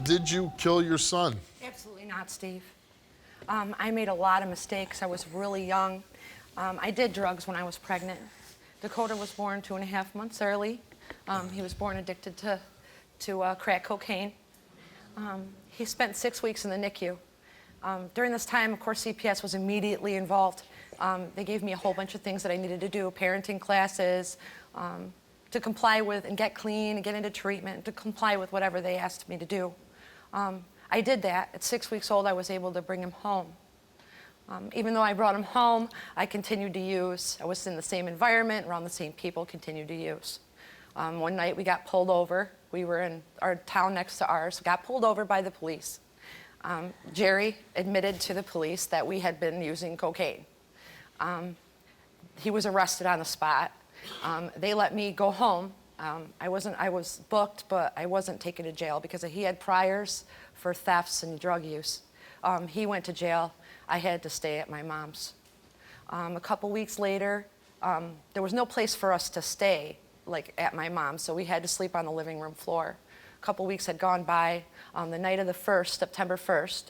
did you kill your son? Absolutely not, Steve. I made a lot of mistakes. I was really young. I did drugs when I was pregnant. Dakota was born 2.5 months early. He was born addicted to crack cocaine. He spent 6 weeks in the NICU. During this time, of course, CPS was immediately involved. They gave me a whole bunch of things that I needed to do, parenting classes, to comply with and get clean and get into treatment, to comply with whatever they asked me to do. I did that. At 6 weeks old, I was able to bring him home. Even though I brought him home, I continued to use. I was in the same environment, around the same people, continued to use. One night we got pulled over. We were in our town next to ours, got pulled over by the police. Jerry admitted to the police that we had been using cocaine. He was arrested on the spot. They let me go home. I was booked, but I wasn't taken to jail because he had priors for thefts and drug use. He went to jail. I had to stay at my mom's. A couple weeks later, there was no place for us to stay, like at my mom's, so we had to sleep on the living room floor. A couple weeks had gone by. The night of the 1st, September 1st,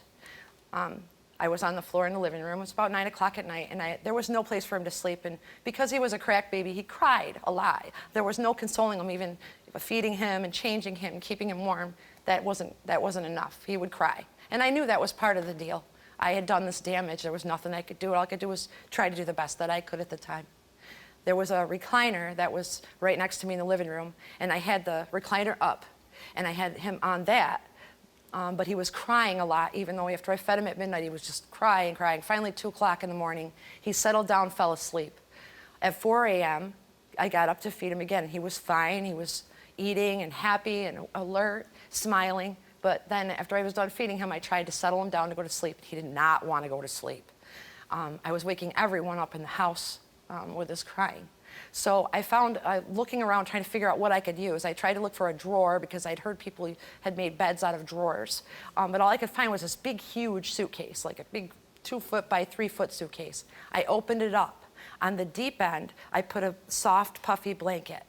I was on the floor in the living room. It was about 9 o'clock at night, and there was no place for him to sleep. And because he was a crack baby, he cried a lot. There was no consoling him, even feeding him and changing him, keeping him warm. That wasn't enough. He would cry. And I knew that was part of the deal. I had done this damage. There was nothing I could do. All I could do was try to do the best that I could at the time. There was a recliner that was right next to me in the living room, and I had the recliner up, and I had him on that. But he was crying a lot, even though after I fed him at midnight, he was just crying. Finally, 2 o'clock in the morning, he settled down, fell asleep. At 4 a.m., I got up to feed him again. He was fine. He was eating and happy and alert, smiling. But then after I was done feeding him, I tried to settle him down to go to sleep. He did not want to go to sleep. I was waking everyone up in the house with his crying. So I found, looking around, trying to figure out what I could use. I tried to look for a drawer because I'd heard people had made beds out of drawers. But all I could find was this big, huge suitcase, like a big 2-foot by 3-foot suitcase. I opened it up. On the deep end, I put a soft, puffy blanket.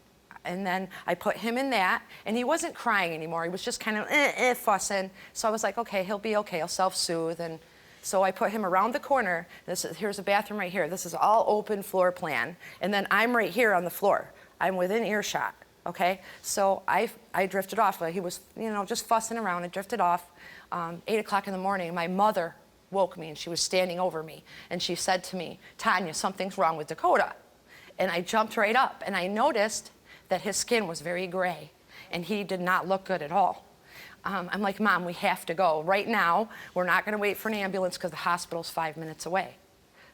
And then I put him in that, and he wasn't crying anymore. He was just kind of fussing. So I was like, okay, he'll be okay. He'll self-soothe. And so I put him around the corner. Here's a bathroom right here. This is all open floor plan. And then I'm right here on the floor. I'm within earshot, okay? So I drifted off. He was, just fussing around. I drifted off. 8 o'clock in the morning, my mother woke me, and she was standing over me. And she said to me, Tanya, something's wrong with Dakota. And I jumped right up, and I noticed that his skin was very gray, and he did not look good at all. I'm like, Mom, we have to go. Right now, we're not going to wait for an ambulance because the hospital's 5 minutes away.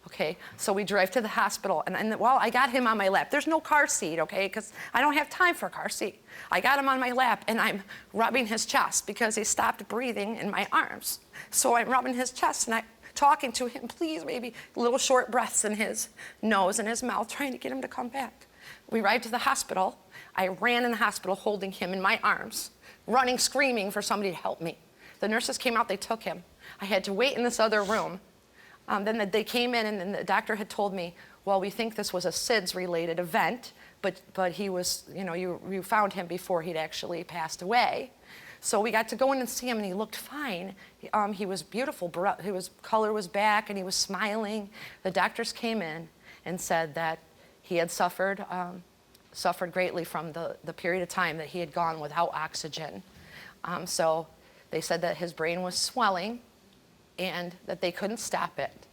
Okay, so we drive to the hospital, and I got him on my lap. There's no car seat, okay, because I don't have time for a car seat. I got him on my lap, and I'm rubbing his chest because he stopped breathing in my arms. So I'm rubbing his chest, and I'm talking to him, please, maybe little short breaths in his nose and his mouth, trying to get him to come back. We arrived to the hospital. I ran in the hospital holding him in my arms, running, screaming for somebody to help me. The nurses came out, they took him. I had to wait in this other room. Then they came in, and then the doctor had told me, well, we think this was a SIDS-related event, but he was, you found him before he'd actually passed away. So we got to go in and see him, and he looked fine. He was beautiful. His color was back, and he was smiling. The doctors came in and said that he had suffered greatly from the period of time that he had gone without oxygen. So they said that his brain was swelling and that they couldn't stop it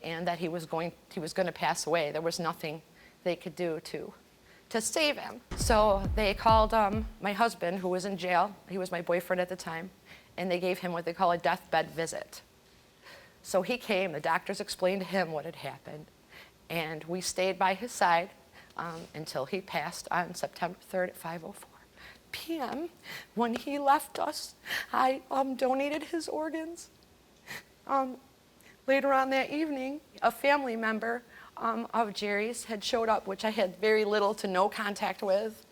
and that he was going to pass away. There was nothing they could do to save him. So they called my husband, who was in jail. He was my boyfriend at the time, and they gave him what they call a deathbed visit. So he came, the doctors explained to him what had happened, and we stayed by his side until he passed on September 3rd at 5:04 p.m. When he left us, I donated his organs. Later on that evening, a family member of Jerry's had showed up, which I had very little to no contact with,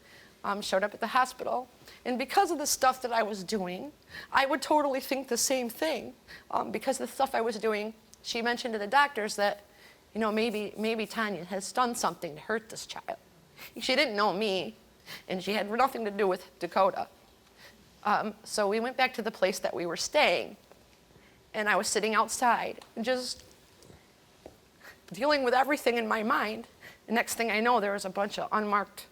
showed up at the hospital. And because of the stuff that I was doing, I would totally think the same thing. Because of the stuff I was doing, she mentioned to the doctors that, maybe Tanya has done something to hurt this child. She didn't know me, and she had nothing to do with Dakota. So we went back to the place that we were staying, and I was sitting outside, just dealing with everything in my mind. The next thing I know, there was a bunch of unmarked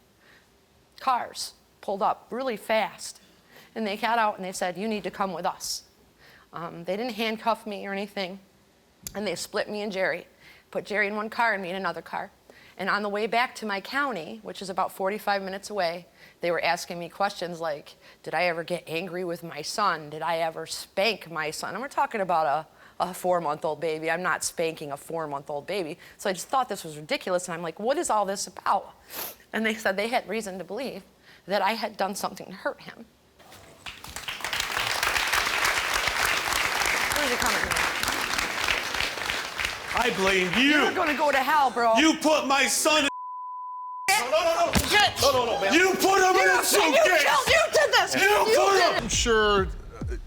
cars pulled up really fast. And they got out and they said, you need to come with us. They didn't handcuff me or anything. And they split me and Jerry. Put Jerry in one car and me in another car. And on the way back to my county, which is about 45 minutes away, they were asking me questions like, did I ever get angry with my son? Did I ever spank my son? And we're talking about a 4-month-old baby. I'm not spanking a 4-month-old baby. So I just thought this was ridiculous. And I'm like, what is all this about? And they said they had reason to believe that I had done something to hurt him. Where's it coming from? I blame you. You're gonna go to hell, bro. You put my son in... No, man. You put him in a suitcase. You did this. You put him. I'm sure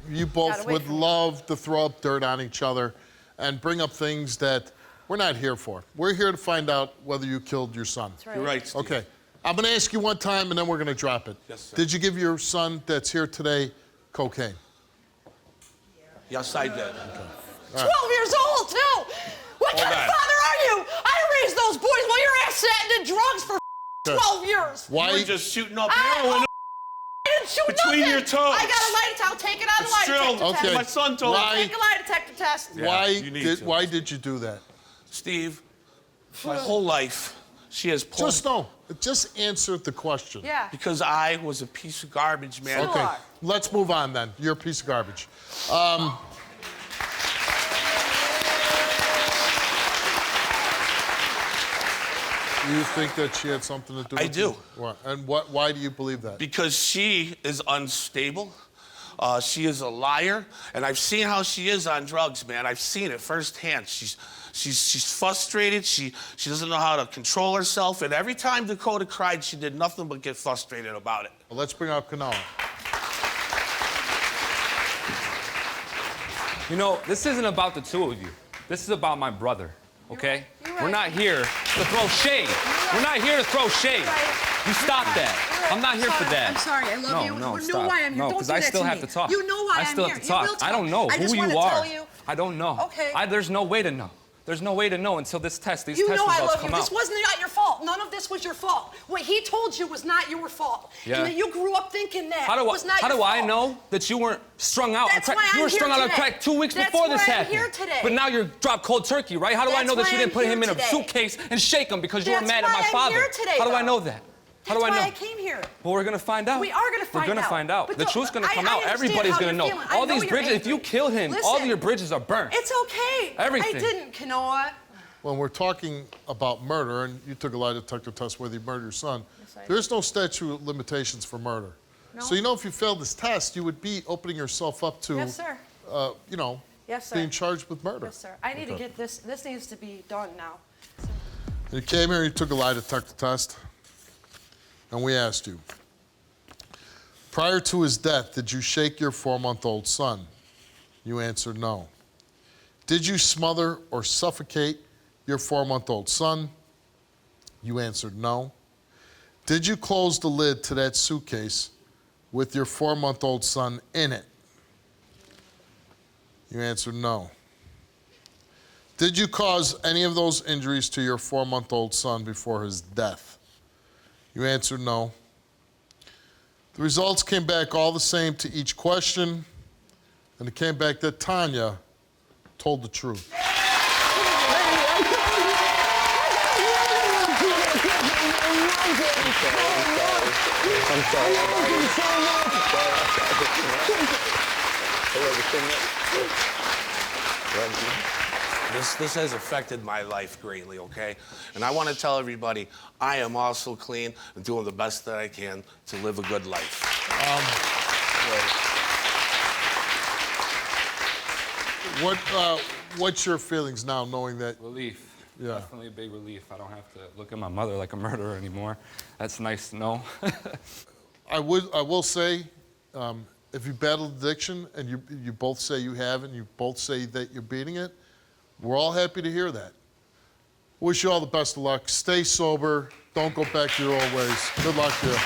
you both would love to throw up dirt on each other and bring up things that we're not here for. We're here to find out whether you killed your son. That's right. You're right, Steve. Okay. I'm going to ask you one time, and then we're going to drop it. Yes, sir. Did you give your son that's here today cocaine? Yes, I did. Okay. 12 years old, too. What kind of father are you? I raised those boys while your ass sat and did drugs for 12 years. Why? You were just shooting up heroin. I didn't shoot Between nothing. your toes. I got a lie detector. I'll take it on a lie detector Okay. test. My son told me. Take a lie detector test. Yeah, why did you do that? Steve, my whole life, she has pulled... Just answer the question. Yeah. Because I was a piece of garbage, man. Sure. Okay, let's move on then. You're a piece of garbage. Do you think that she had something to do with it? I do. What? And why do you believe that? Because she is unstable. She is a liar, and I've seen how she is on drugs, man. I've seen it firsthand. She's frustrated. She doesn't know how to control herself, and every time Dakota cried, she did nothing but get frustrated about it. Well, let's bring up Kanoa. You know, this isn't about the two of you. This is about my brother, okay? You're right. We're not here to throw shade. We're not here to throw shade. You stop that. I'm not here for that. I'm sorry. I love you. No, You stop. know why I'm here. No, Don't because do I that still to have me. to talk. You know why I still I'm have here. to talk. You will talk. I don't know I who just you wanna are. tell you. I don't know. Okay. There's no way to know. There's no way to know until these test You results know I love you. come out. This wasn't not your fault. None of this was your fault. What he told you was not your fault. Yeah. And that you grew up thinking that How was not your fault. I know that you weren't strung out That's on why crack? I'm You were strung here out on today. crack 2 weeks That's before this why I'm happened. here today. But now you're dropped cold turkey, right? How do I know that That's you why didn't put I'm him in a here today. suitcase and shake him because you were That's mad at why my I'm father? here today, How do I though. know that? How do I That's know? why I came here. Well, we're gonna find out. We are gonna find out. We're gonna find out. But The truth's gonna come I out. understand Everybody's how gonna you're know. feeling. I All know these you're bridges, if you angry. kill him, all Listen. your bridges are burnt. It's okay. Everything. I didn't, Kanoa. When we're talking about murder, and you took a lie detector test whether you murdered your son, Yes, I did. there's no statute of limitations for murder. No. So you know if you failed this test, you would be opening yourself up to, Yes, sir. you know, Yes, sir. being charged with murder. Yes, sir. I need to get this. This needs to be done now. You came here, you took a lie detector test, and we asked you, prior to his death, did you shake your 4-month-old son? You answered no. Did you smother or suffocate your 4-month-old son? You answered no. Did you close the lid to that suitcase with your 4-month-old son in it? You answered no. Did you cause any of those injuries to your 4-month-old son before his death? You answered no. The results came back all the same to each question, and it came back that Tanya told the truth. I'm sorry. This has affected my life greatly, okay? And I want to tell everybody, I am also clean and doing the best that I can to live a good life. What's your feelings now, knowing that? Relief. Yeah. Definitely a big relief. I don't have to look at my mother like a murderer anymore. That's nice to know. I will say, if you battled addiction and you both say you have, and you both say that you're beating it, we're all happy to hear that. Wish you all the best of luck. Stay sober. Don't go back to your old ways. Good luck to you.